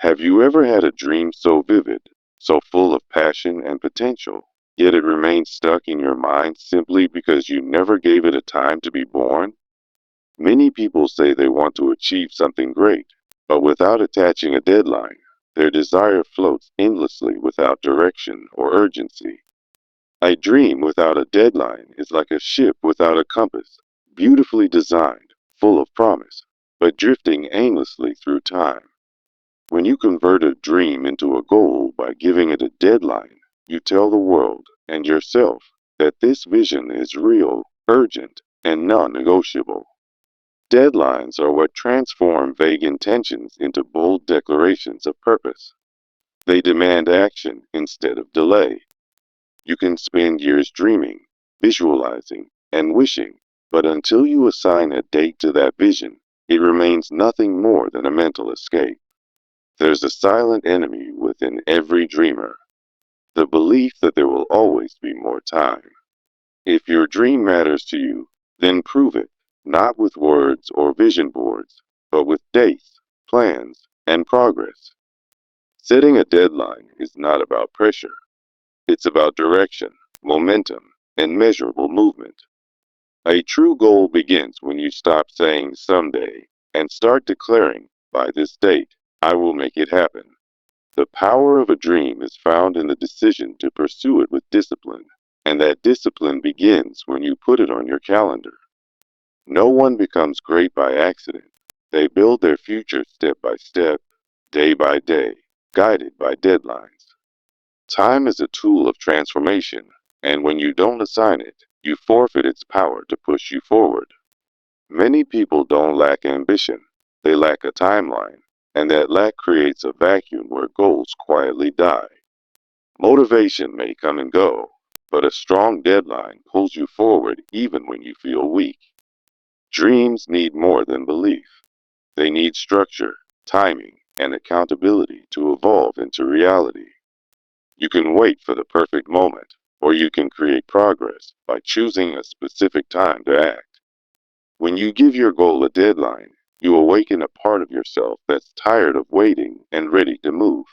Have you ever had a dream so vivid, so full of passion and potential, yet it remained stuck in your mind simply because you never gave it a time to be born? Many people say they want to achieve something great, but without attaching a deadline, their desire floats endlessly without direction or urgency. A dream without a deadline is like a ship without a compass, beautifully designed, full of promise, but drifting aimlessly through time. When you convert a dream into a goal by giving it a deadline, you tell the world and yourself that this vision is real, urgent, and non-negotiable. Deadlines are what transform vague intentions into bold declarations of purpose. They demand action instead of delay. You can spend years dreaming, visualizing, and wishing, but until you assign a date to that vision, it remains nothing more than a mental escape. There's a silent enemy within every dreamer, the belief that there will always be more time. If your dream matters to you, then prove it, not with words or vision boards, but with dates, plans, and progress. Setting a deadline is not about pressure. It's about direction, momentum, and measurable movement. A true goal begins when you stop saying someday and start declaring, by this date, I will make it happen. The power of a dream is found in the decision to pursue it with discipline, and that discipline begins when you put it on your calendar. No one becomes great by accident. They build their future step by step, day by day, guided by deadlines. Time is a tool of transformation, and when you don't assign it, you forfeit its power to push you forward. Many people don't lack ambition, they lack a timeline, and that lack creates a vacuum where goals quietly die. Motivation may come and go, but a strong deadline pulls you forward even when you feel weak. Dreams need more than belief. They need structure, timing, and accountability to evolve into reality. You can wait for the perfect moment, or you can create progress by choosing a specific time to act. When you give your goal a deadline, you awaken a part of yourself that's tired of waiting and ready to move.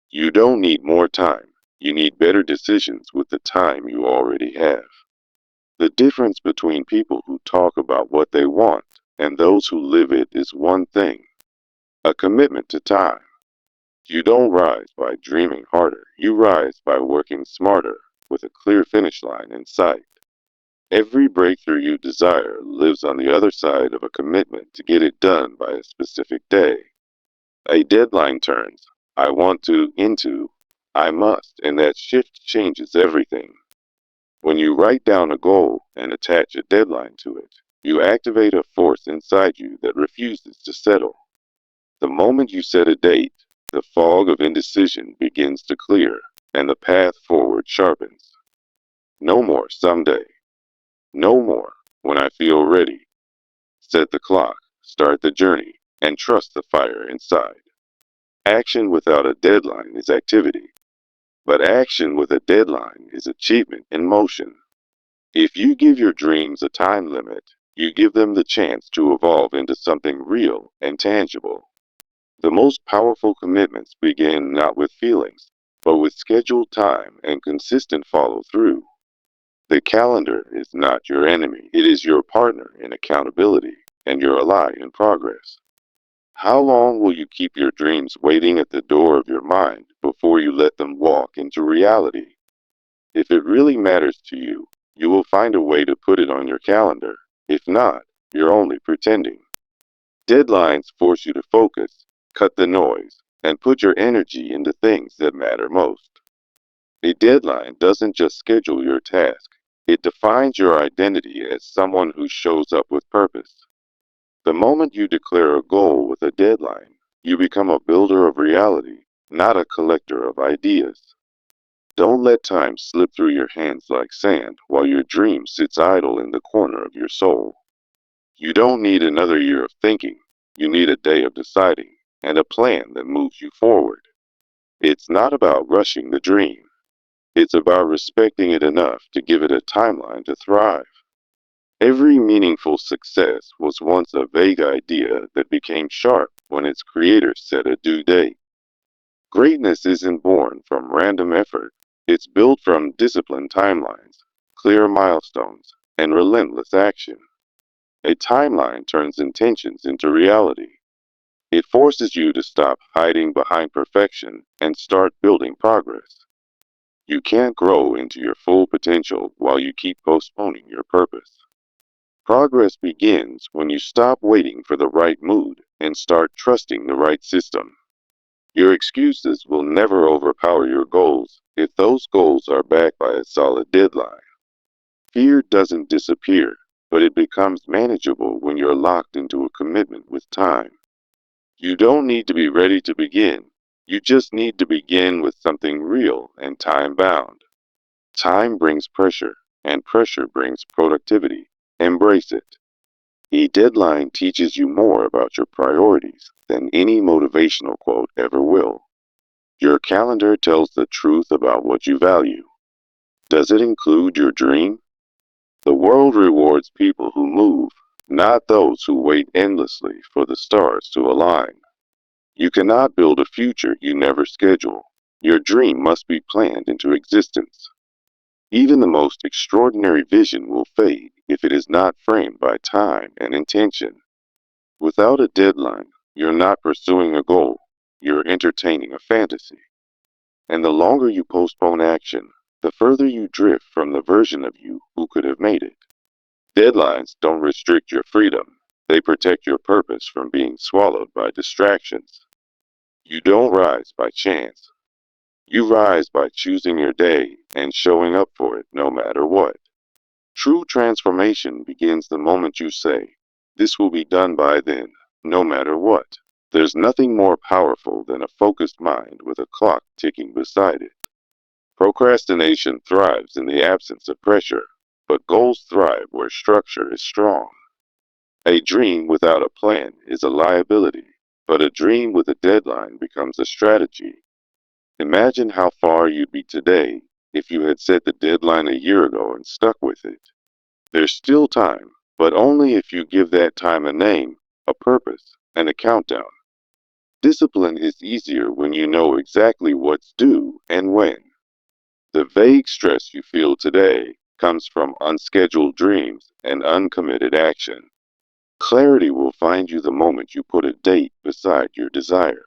You don't need more time. You need better decisions with the time you already have. The difference between people who talk about what they want and those who live it is one thing: a commitment to time. You don't rise by dreaming harder. You rise by working smarter with a clear finish line in sight. Every breakthrough you desire lives on the other side of a commitment to get it done by a specific day. A deadline turns I want to into I must, and that shift changes everything. When you write down a goal and attach a deadline to it, you activate a force inside you that refuses to settle. The moment you set a date, the fog of indecision begins to clear and the path forward sharpens. No more someday. No more when I feel ready. Set the clock, start the journey, and trust the fire inside. Action without a deadline is activity, but action with a deadline is achievement in motion. If you give your dreams a time limit, you give them the chance to evolve into something real and tangible. The most powerful commitments begin not with feelings, but with scheduled time and consistent follow through. The calendar is not your enemy, it is your partner in accountability and your ally in progress. How long will you keep your dreams waiting at the door of your mind before you let them walk into reality? If it really matters to you, you will find a way to put it on your calendar. If not, you're only pretending. Deadlines force you to focus, cut the noise, and put your energy into things that matter most. A deadline doesn't just schedule your task, it defines your identity as someone who shows up with purpose. The moment you declare a goal with a deadline, you become a builder of reality, not a collector of ideas. Don't let time slip through your hands like sand while your dream sits idle in the corner of your soul. You don't need another year of thinking. You need a day of deciding and a plan that moves you forward. It's not about rushing the dream. It's about respecting it enough to give it a timeline to thrive. Every meaningful success was once a vague idea that became sharp when its creator set a due date. Greatness isn't born from random effort. It's built from disciplined timelines, clear milestones, and relentless action. A timeline turns intentions into reality. It forces you to stop hiding behind perfection and start building progress. You can't grow into your full potential while you keep postponing your purpose. Progress begins when you stop waiting for the right mood and start trusting the right system. Your excuses will never overpower your goals if those goals are backed by a solid deadline. Fear doesn't disappear, but it becomes manageable when you're locked into a commitment with time. You don't need to be ready to begin. You just need to begin with something real and time bound. Time brings pressure, and pressure brings productivity. Embrace it. A deadline teaches you more about your priorities than any motivational quote ever will. Your calendar tells the truth about what you value. Does it include your dream? The world rewards people who move, not those who wait endlessly for the stars to align. You cannot build a future you never schedule. Your dream must be planned into existence. Even the most extraordinary vision will fade if it is not framed by time and intention. Without a deadline, you're not pursuing a goal, you're entertaining a fantasy. And the longer you postpone action, the further you drift from the version of you who could have made it. Deadlines don't restrict your freedom, they protect your purpose from being swallowed by distractions. You don't rise by chance. You rise by choosing your day and showing up for it no matter what. True transformation begins the moment you say, "This will be done by then, no matter what." There's nothing more powerful than a focused mind with a clock ticking beside it. Procrastination thrives in the absence of pressure, but goals thrive where structure is strong. A dream without a plan is a liability, but a dream with a deadline becomes a strategy. Imagine how far you'd be today if you had set the deadline a year ago and stuck with it. There's still time, but only if you give that time a name, a purpose, and a countdown. Discipline is easier when you know exactly what's due and when. The vague stress you feel today comes from unscheduled dreams and uncommitted action. Clarity will find you the moment you put a date beside your desire.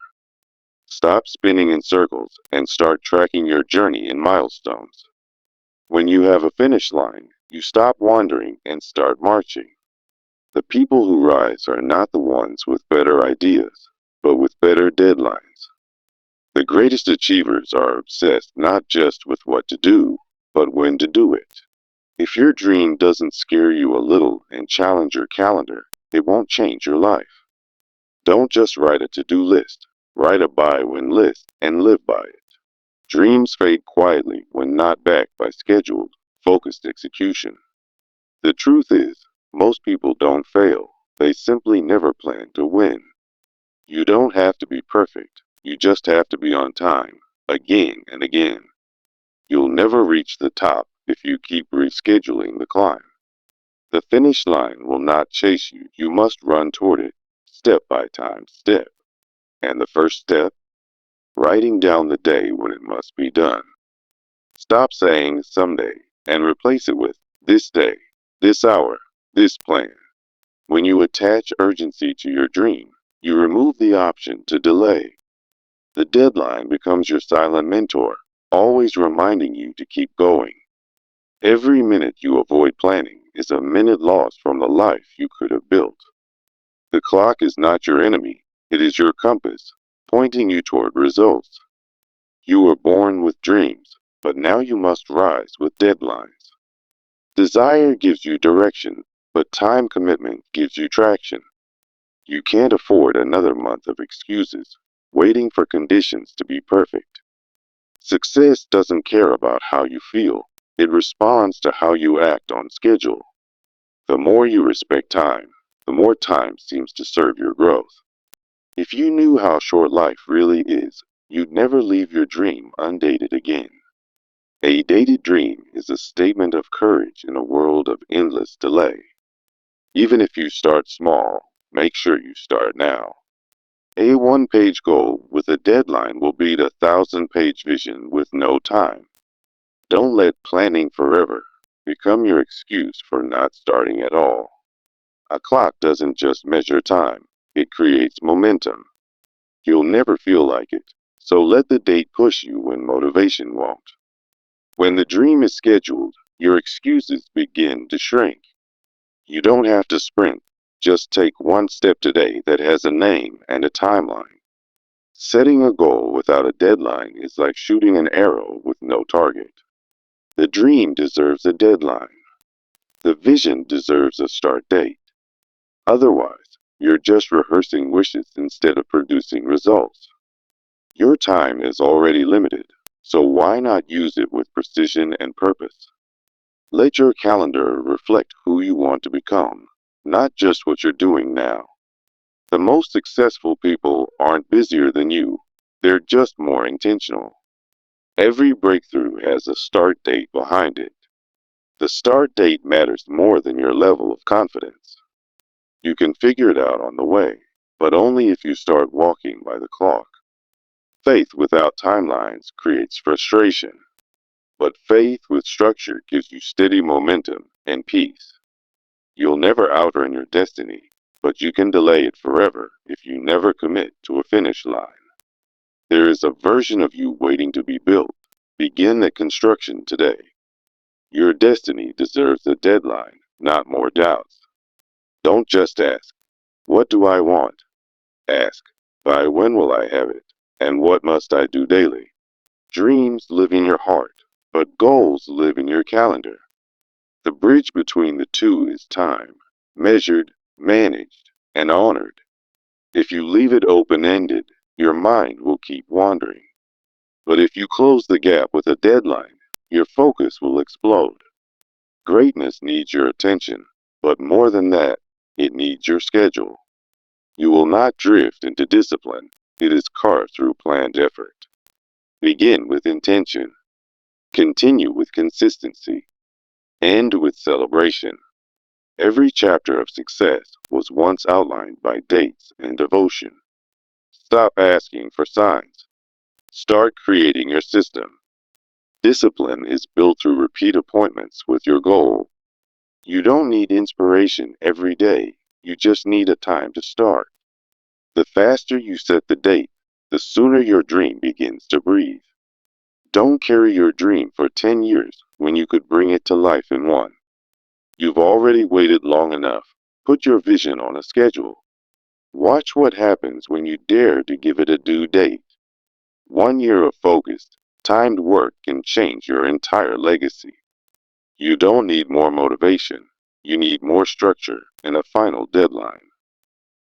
Stop spinning in circles and start tracking your journey in milestones. When you have a finish line, you stop wandering and start marching. The people who rise are not the ones with better ideas, but with better deadlines. The greatest achievers are obsessed not just with what to do, but when to do it. If your dream doesn't scare you a little and challenge your calendar, it won't change your life. Don't just write a to-do list. Write a buy-when list and live by it. Dreams fade quietly when not backed by scheduled, focused execution. The truth is, most people don't fail. They simply never plan to win. You don't have to be perfect. You just have to be on time, again and again. You'll never reach the top if you keep rescheduling the climb. The finish line will not chase you. You must run toward it, step by step. And the first step? Writing down the day when it must be done. Stop saying someday and replace it with this day, this hour, this plan. When you attach urgency to your dream, you remove the option to delay. The deadline becomes your silent mentor, always reminding you to keep going. Every minute you avoid planning is a minute lost from the life you could have built. The clock is not your enemy, it is your compass, pointing you toward results. You were born with dreams, but now you must rise with deadlines. Desire gives you direction, but time commitment gives you traction. You can't afford another month of excuses, waiting for conditions to be perfect. Success doesn't care about how you feel, it responds to how you act on schedule. The more you respect time, the more time seems to serve your growth. If you knew how short life really is, you'd never leave your dream undated again. A dated dream is a statement of courage in a world of endless delay. Even if you start small, make sure you start now. A one-page goal with a deadline will beat a thousand-page vision with no time. Don't let planning forever become your excuse for not starting at all. A clock doesn't just measure time, it creates momentum. You'll never feel like it, so let the date push you when motivation won't. When the dream is scheduled, your excuses begin to shrink. You don't have to sprint, just take one step today that has a name and a timeline. Setting a goal without a deadline is like shooting an arrow with no target. The dream deserves a deadline. The vision deserves a start date. Otherwise, you're just rehearsing wishes instead of producing results. Your time is already limited, so why not use it with precision and purpose? Let your calendar reflect who you want to become, not just what you're doing now. The most successful people aren't busier than you, they're just more intentional. Every breakthrough has a start date behind it. The start date matters more than your level of confidence. You can figure it out on the way, but only if you start walking by the clock. Faith without timelines creates frustration, but faith with structure gives you steady momentum and peace. You'll never outrun your destiny, but you can delay it forever if you never commit to a finish line. There is a version of you waiting to be built. Begin the construction today. Your destiny deserves a deadline, not more doubts. Don't just ask, what do I want? Ask, by when will I have it? And what must I do daily? Dreams live in your heart, but goals live in your calendar. The bridge between the two is time, measured, managed, and honored. If you leave it open-ended, your mind will keep wandering. But if you close the gap with a deadline, your focus will explode. Greatness needs your attention, but more than that, it needs your schedule. You will not drift into discipline. It is carved through planned effort. Begin with intention. Continue with consistency. End with celebration. Every chapter of success was once outlined by dates and devotion. Stop asking for signs. Start creating your system. Discipline is built through repeat appointments with your goal. You don't need inspiration every day. You just need a time to start. The faster you set the date, the sooner your dream begins to breathe. Don't carry your dream for 10 years when you could bring it to life in one. You've already waited long enough. Put your vision on a schedule. Watch what happens when you dare to give it a due date. 1 year of focused, timed work can change your entire legacy. You don't need more motivation. You need more structure and a final deadline.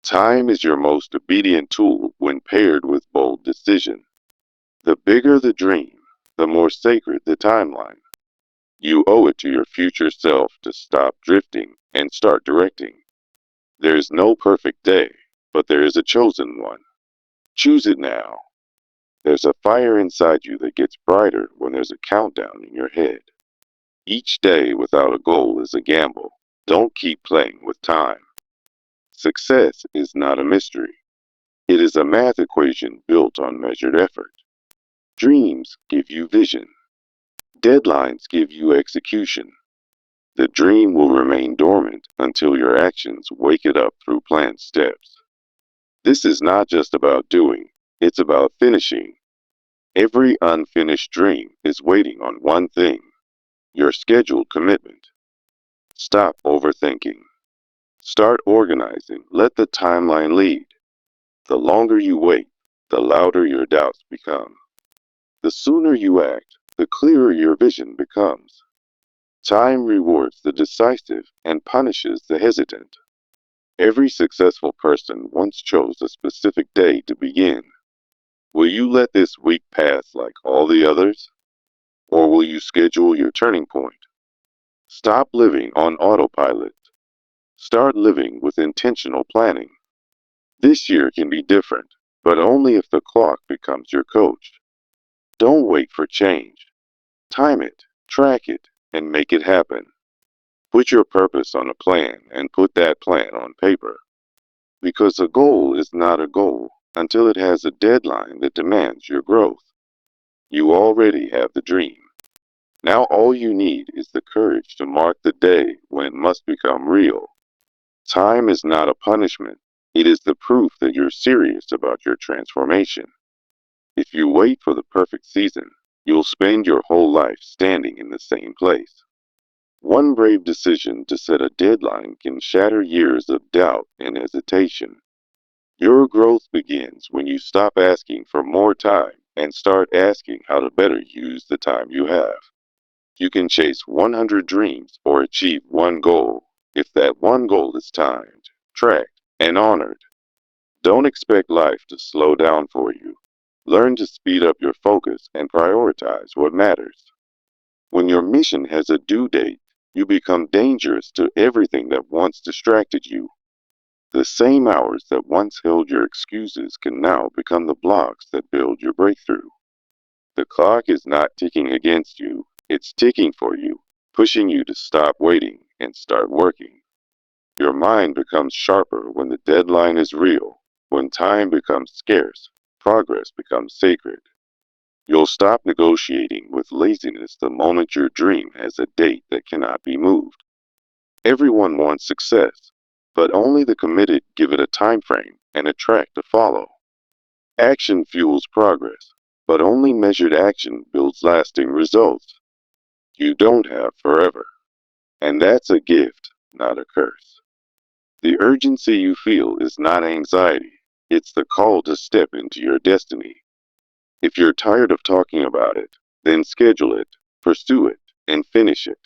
Time is your most obedient tool when paired with bold decision. The bigger the dream, the more sacred the timeline. You owe it to your future self to stop drifting and start directing. There is no perfect day, but there is a chosen one. Choose it now. There's a fire inside you that gets brighter when there's a countdown in your head. Each day without a goal is a gamble. Don't keep playing with time. Success is not a mystery. It is a math equation built on measured effort. Dreams give you vision. Deadlines give you execution. The dream will remain dormant until your actions wake it up through planned steps. This is not just about doing, it's about finishing. Every unfinished dream is waiting on one thing, your scheduled commitment. Stop overthinking. Start organizing. Let the timeline lead. The longer you wait, the louder your doubts become. The sooner you act, the clearer your vision becomes. Time rewards the decisive and punishes the hesitant. Every successful person once chose a specific day to begin. Will you let this week pass like all the others? Or will you schedule your turning point? Stop living on autopilot. Start living with intentional planning. This year can be different, but only if the clock becomes your coach. Don't wait for change. Time it, track it, and make it happen. Put your purpose on a plan and put that plan on paper. Because a goal is not a goal. until it has a deadline that demands your growth. You already have the dream. Now all you need is the courage to mark the day when it must become real. Time is not a punishment. It is the proof that you're serious about your transformation. If you wait for the perfect season, you'll spend your whole life standing in the same place. One brave decision to set a deadline can shatter years of doubt and hesitation. Your growth begins when you stop asking for more time and start asking how to better use the time you have. You can chase 100 dreams or achieve one goal if that one goal is timed, tracked, and honored. Don't expect life to slow down for you. Learn to speed up your focus and prioritize what matters. When your mission has a due date, you become dangerous to everything that once distracted you. The same hours that once held your excuses can now become the blocks that build your breakthrough. The clock is not ticking against you, it's ticking for you, pushing you to stop waiting and start working. Your mind becomes sharper when the deadline is real. When time becomes scarce, progress becomes sacred. You'll stop negotiating with laziness the moment your dream has a date that cannot be moved. Everyone wants success, but only the committed give it a time frame and a track to follow. Action fuels progress, but only measured action builds lasting results. You don't have forever, and that's a gift, not a curse. The urgency you feel is not anxiety, it's the call to step into your destiny. If you're tired of talking about it, then schedule it, pursue it, and finish it.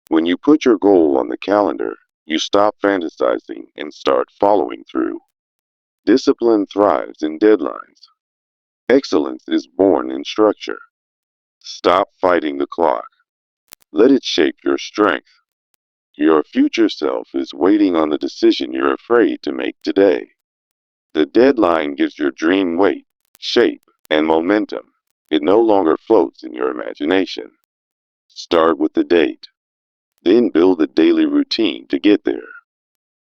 When you put your goal on the calendar, you stop fantasizing and start following through. Discipline thrives in deadlines. Excellence is born in structure. Stop fighting the clock. Let it shape your strength. Your future self is waiting on the decision you're afraid to make today. The deadline gives your dream weight, shape, and momentum. It no longer floats in your imagination. Start with the date, then build a daily routine to get there.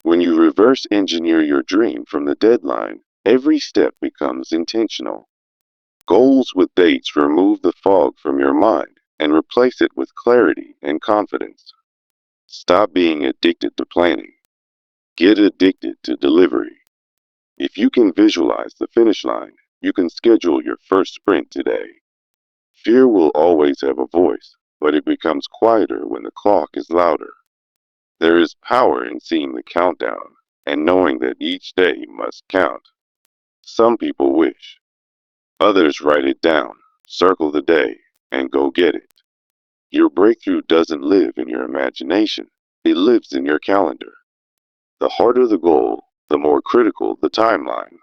When you reverse engineer your dream from the deadline, every step becomes intentional. Goals with dates remove the fog from your mind and replace it with clarity and confidence. Stop being addicted to planning. Get addicted to delivery. If you can visualize the finish line, you can schedule your first sprint today. Fear will always have a voice, but it becomes quieter when the clock is louder. There is power in seeing the countdown and knowing that each day must count. Some people wish. Others write it down, circle the day, and go get it. Your breakthrough doesn't live in your imagination. It lives in your calendar. The harder the goal, the more critical the timeline.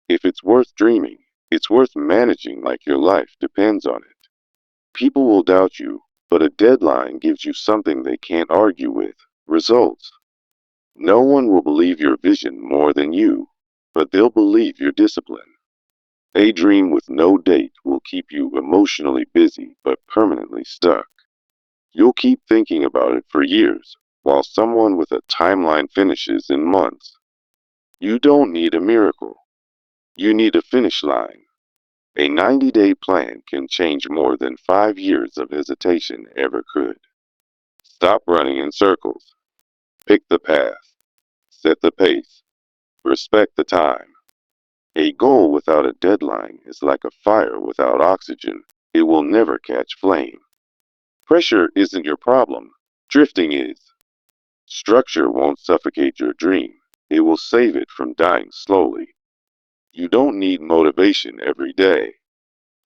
If it's worth dreaming, it's worth managing like your life depends on it. People will doubt you, but a deadline gives you something they can't argue with: results. No one will believe your vision more than you, but they'll believe your discipline. A dream with no date will keep you emotionally busy but permanently stuck. You'll keep thinking about it for years, while someone with a timeline finishes in months. You don't need a miracle. You need a finish line. A 90-day plan can change more than 5 years of hesitation ever could. Stop running in circles. Pick the path. Set the pace. Respect the time. A goal without a deadline is like a fire without oxygen. It will never catch flame. Pressure isn't your problem. Drifting is. Structure won't suffocate your dream. It will save it from dying slowly. You don't need motivation every day.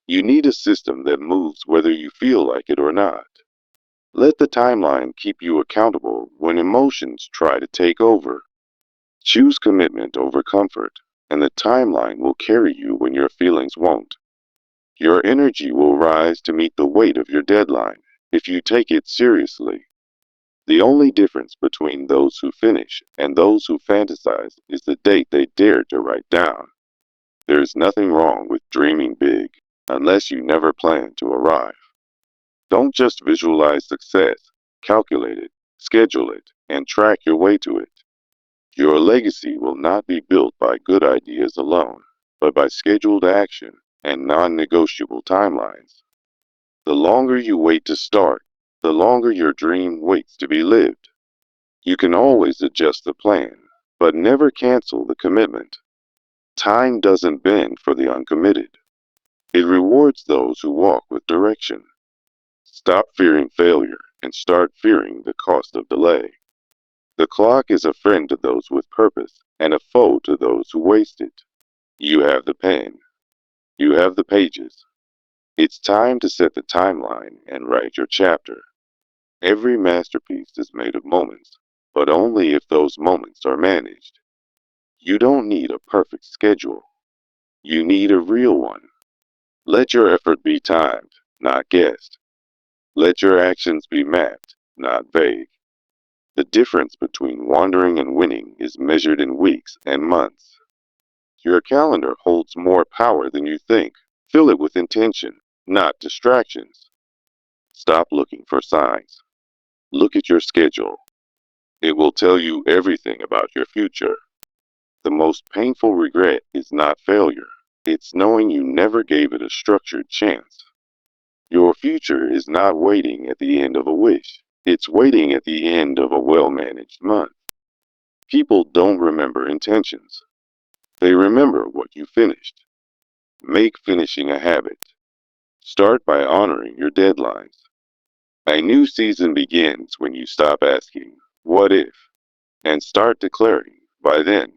You need a system that moves whether you feel like it or not. Let the timeline keep you accountable when emotions try to take over. Choose commitment over comfort, and the timeline will carry you when your feelings won't. Your energy will rise to meet the weight of your deadline if you take it seriously. The only difference between those who finish and those who fantasize is the date they dare to write down. There is nothing wrong with dreaming big unless you never plan to arrive. Don't just visualize success, calculate it, schedule it, and track your way to it. Your legacy will not be built by good ideas alone. but by scheduled action and non-negotiable timelines. The longer you wait to start, the longer your dream waits to be lived. You can always adjust the plan, but never cancel the commitment. Time doesn't bend for the uncommitted. It rewards those who walk with direction. Stop fearing failure and start fearing the cost of delay. The clock is a friend to those with purpose and a foe to those who waste it. You have the pen. You have the pages. It's time to set the timeline and write your chapter. Every masterpiece is made of moments, but only if those moments are managed. You don't need a perfect schedule. You need a real one. Let your effort be timed, not guessed. Let your actions be mapped, not vague. The difference between wandering and winning is measured in weeks and months. Your calendar holds more power than you think. Fill it with intention, not distractions. Stop looking for signs. Look at your schedule. It will tell you everything about your future. The most painful regret is not failure. It's knowing you never gave it a structured chance. Your future is not waiting at the end of a wish. It's waiting at the end of a well-managed month. People don't remember intentions. They remember what you finished. Make finishing a habit. Start by honoring your deadlines. A new season begins when you stop asking, what if? And start declaring, by then.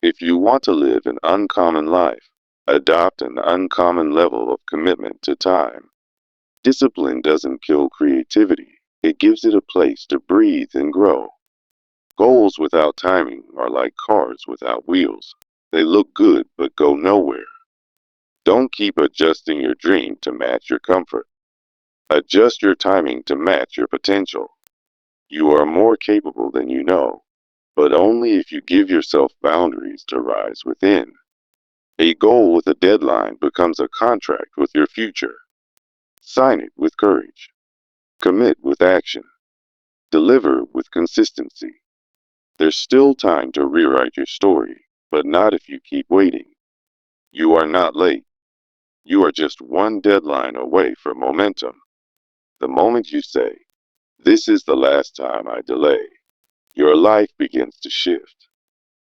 If you want to live an uncommon life, adopt an uncommon level of commitment to time. Discipline doesn't kill creativity. It gives it a place to breathe and grow. Goals without timing are like cars without wheels. They look good but go nowhere. Don't keep adjusting your dream to match your comfort. Adjust your timing to match your potential. You are more capable than you know, but only if you give yourself boundaries to rise within. A goal with a deadline becomes a contract with your future. Sign it with courage. Commit with action. Deliver with consistency. There's still time to rewrite your story, but not if you keep waiting. You are not late. You are just one deadline away from momentum. The moment you say, this is the last time I delay, your life begins to shift.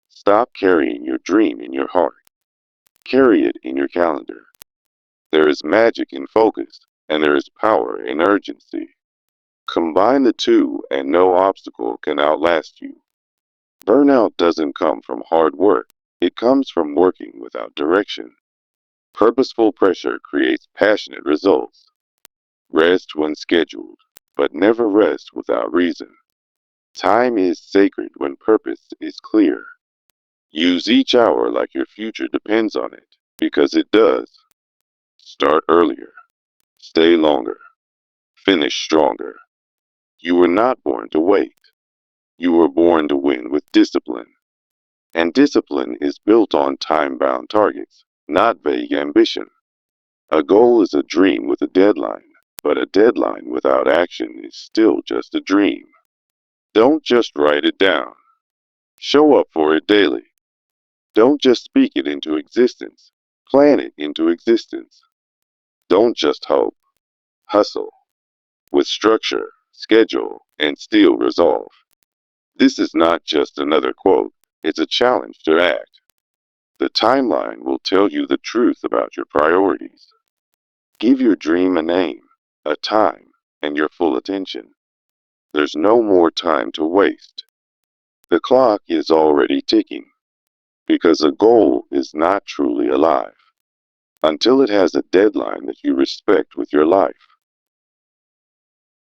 Stop carrying your dream in your heart. Carry it in your calendar. There is magic in focus, and there is power in urgency. Combine the two, and no obstacle can outlast you. Burnout doesn't come from hard work. It comes from working without direction. Purposeful pressure creates passionate results. Rest when scheduled, but never rest without reason. Time is sacred when purpose is clear. Use each hour like your future depends on it, because it does. Start earlier. Stay longer. Finish stronger. You were not born to wait. You were born to win with discipline. And discipline is built on time-bound targets, not vague ambition. A goal is a dream with a deadline, but a deadline without action is still just a dream. Don't just write it down. Show up for it daily. Don't just speak it into existence. Plan it into existence. Don't just hope. Hustle. With structure, schedule, and still resolve. This is not just another quote. It's a challenge to act. The timeline will tell you the truth about your priorities. Give your dream a name, a time, and your full attention. There's no more time to waste. The clock is already ticking, because a goal is not truly alive until it has a deadline that you respect with your life.